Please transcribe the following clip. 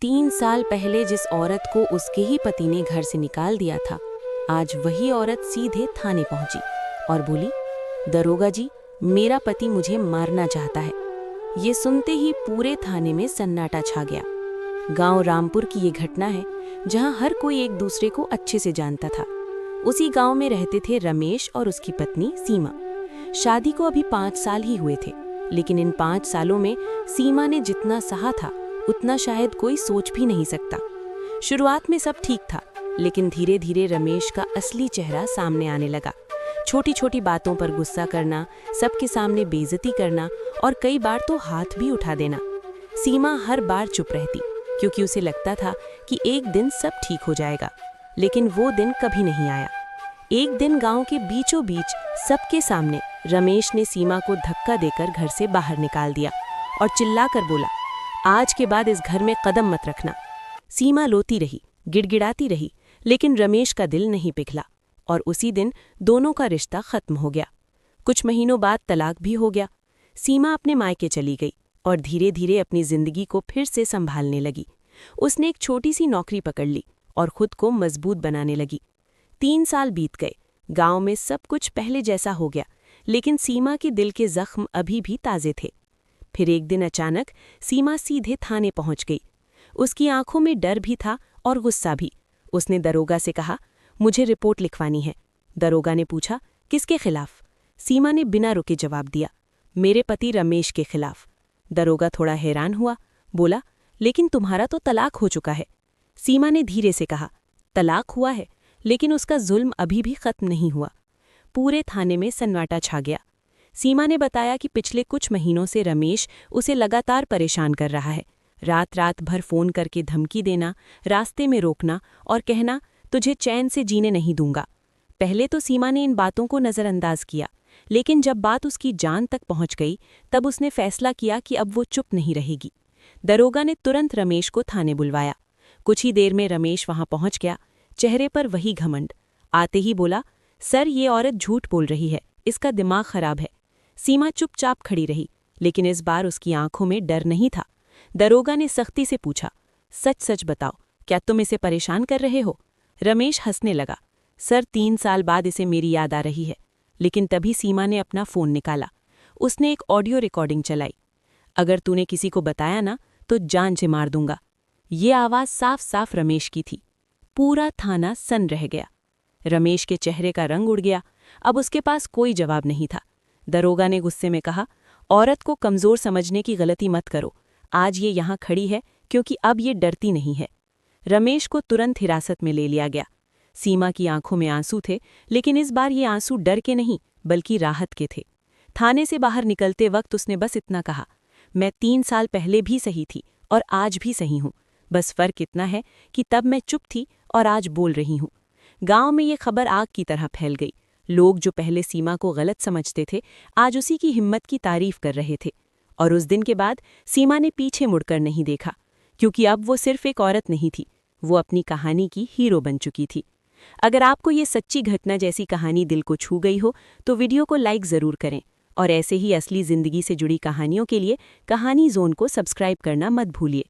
3 साल पहले जिस औरत को उसके ही पति ने घर से निकाल दिया था, आज वही औरत सीधे थाने पहुंची और बोली, दरोगा जी, मेरा पति मुझे मारना चाहता है। ये सुनते ही पूरे थाने में सन्नाटा छा गया। गांव रामपुर की ये घटना है, जहां हर कोई एक दूसरे को अच्छे से जानता था। उसी गांव में रहते थे रमेश और उसकी पत्नी सीमा। शादी को अभी 5 साल ही हुए थे, लेकिन इन 5 सालों में सीमा ने जितना सहा था उतना शायद कोई सोच भी नहीं सकता। शुरुआत में सब ठीक था, लेकिन धीरे धीरे रमेश का असली चेहरा सामने आने लगा। छोटी छोटी बातों पर गुस्सा करना, सबके सामने बेइज्जती करना और कई बार तो हाथ भी उठा देना। सीमा हर बार चुप रहती, क्योंकि उसे लगता था कि एक दिन सब ठीक हो जाएगा, लेकिन वो दिन कभी नहीं आया। एक दिन गांव के बीचों बीच सबके सामने रमेश ने सीमा को धक्का देकर घर से बाहर निकाल दिया और चिल्लाकर बोला, आज के बाद इस घर में कदम मत रखना। सीमा रोती रही, गिड़गिड़ाती रही, लेकिन रमेश का दिल नहीं पिघला और उसी दिन दोनों का रिश्ता खत्म हो गया। कुछ महीनों बाद तलाक भी हो गया। सीमा अपने मायके चली गई और धीरे धीरे अपनी जिंदगी को फिर से संभालने लगी। उसने एक छोटी सी नौकरी पकड़ ली और खुद को मजबूत बनाने लगी। 3 साल बीत गए। गांव में सब कुछ पहले जैसा हो गया, लेकिन सीमा के दिल के जख्म अभी भी ताजे थे। फिर एक दिन अचानक सीमा सीधे थाने पहुंच गई। उसकी आंखों में डर भी था और गुस्सा भी। उसने दरोगा से कहा, मुझे रिपोर्ट लिखवानी है। दरोगा ने पूछा, किसके खिलाफ? सीमा ने बिना रुके जवाब दिया, मेरे पति रमेश के खिलाफ। दरोगा थोड़ा हैरान हुआ, बोला, लेकिन तुम्हारा तो तलाक हो चुका है। सीमा ने धीरे से कहा, तलाक हुआ है, लेकिन उसका जुल्म अभी भी खत्म नहीं हुआ। पूरे थाने में सन्नाटा छा गया। सीमा ने बताया कि पिछले कुछ महीनों से रमेश उसे लगातार परेशान कर रहा है। रात रात भर फोन करके धमकी देना, रास्ते में रोकना और कहना, तुझे चैन से जीने नहीं दूंगा। पहले तो सीमा ने इन बातों को नज़रअंदाज किया, लेकिन जब बात उसकी जान तक पहुंच गई, तब उसने फैसला किया कि अब वो चुप नहीं रहेगी। दरोगा ने तुरंत रमेश को थाने बुलवाया। कुछ ही देर में रमेश वहां पहुंच गया, चेहरे पर वही घमंड। आते ही बोला, सर, ये औरत झूठ बोल रही है, इसका दिमाग खराब है। सीमा चुपचाप खड़ी रही, लेकिन इस बार उसकी आंखों में डर नहीं था। दरोगा ने सख्ती से पूछा, सच सच बताओ, क्या तुम इसे परेशान कर रहे हो? रमेश हंसने लगा, सर, 3 साल बाद इसे मेरी याद आ रही है। लेकिन तभी सीमा ने अपना फ़ोन निकाला। उसने एक ऑडियो रिकॉर्डिंग चलाई। अगर तूने किसी को बताया ना, तो जान से मार दूंगा। ये आवाज़ साफ साफ रमेश की थी। पूरा थाना सन्न रह गया। रमेश के चेहरे का रंग उड़ गया। अब उसके पास कोई जवाब नहीं था। दरोगा ने गुस्से में कहा, औरत को कमज़ोर समझने की गलती मत करो। आज ये यहाँ खड़ी है क्योंकि अब ये डरती नहीं है। रमेश को तुरंत हिरासत में ले लिया गया। सीमा की आंखों में आंसू थे, लेकिन इस बार ये आंसू डर के नहीं, बल्कि राहत के थे। थाने से बाहर निकलते वक्त उसने बस इतना कहा, मैं 3 साल पहले भी सही थी और आज भी सही हूँ। बस फ़र्क इतना है कि तब मैं चुप थी और आज बोल रही हूँ। गांव में ये खबर आग की तरह फैल गई। लोग जो पहले सीमा को गलत समझते थे, आज उसी की हिम्मत की तारीफ कर रहे थे। और उस दिन के बाद सीमा ने पीछे मुड़कर नहीं देखा, क्योंकि अब वो सिर्फ एक औरत नहीं थी, वो अपनी कहानी की हीरो बन चुकी थी। अगर आपको ये सच्ची घटना जैसी कहानी दिल को छू गई हो, तो वीडियो को लाइक ज़रूर करें और ऐसे ही असली ज़िंदगी से जुड़ी कहानियों के लिए कहानी ज़ोन को सब्सक्राइब करना मत भूलिए।